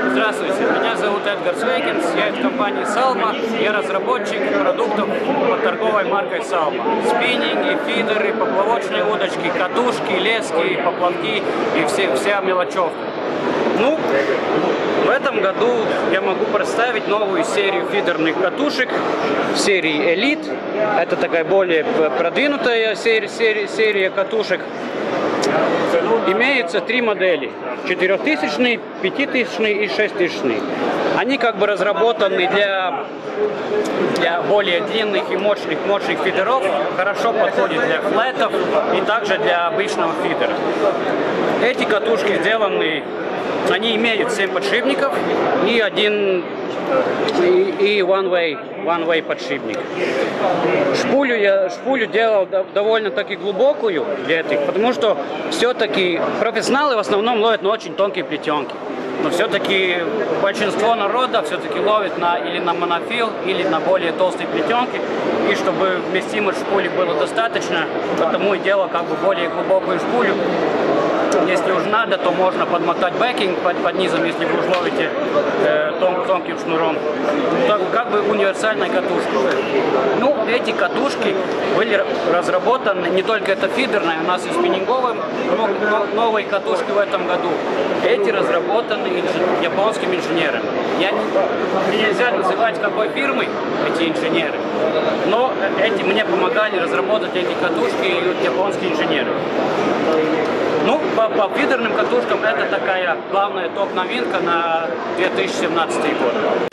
Здравствуйте, меня зовут Эдгар Свейкинс, я из компании Salma, я разработчик продуктов под торговой маркой Salma. Спиннинги, фидеры, поплавочные удочки, катушки, лески, поплавки и вся мелочевка. Ну, в этом году я могу представить новую серию фидерных катушек серии Elite. Это такая более продвинутая серия катушек. Имеется три модели: 4000, 5000 и 6000. Они как бы разработаны для более длинных и мощных фидеров, хорошо подходят для флетов и также для обычного фидера. Эти катушки сделаны, они имеют 7 подшипников и one-way подшипник. Шпулю делал довольно-таки глубокую для этих, потому что все-таки профессионалы в основном ловят на очень тонкие плетенки. Но все-таки большинство народа все-таки ловит или на монофил, или на более толстые плетенки. И чтобы вместимость шпули было достаточно, потому и делал как бы более глубокую шпулю. Если уж надо, то можно подмотать бэкинг под низом, если вы уж ловите тонким шнуром. Как бы универсальная катушка. Ну, эти катушки были разработаны, не только это фидерная, у нас и спиннинговые новые катушки в этом году. Эти разработаны японскими инженерами. Нельзя называть какой фирмой эти инженеры, но мне помогали разработать эти катушки японские инженеры. Ну, по фидерным катушкам это такая главная топ-новинка на 2017 год.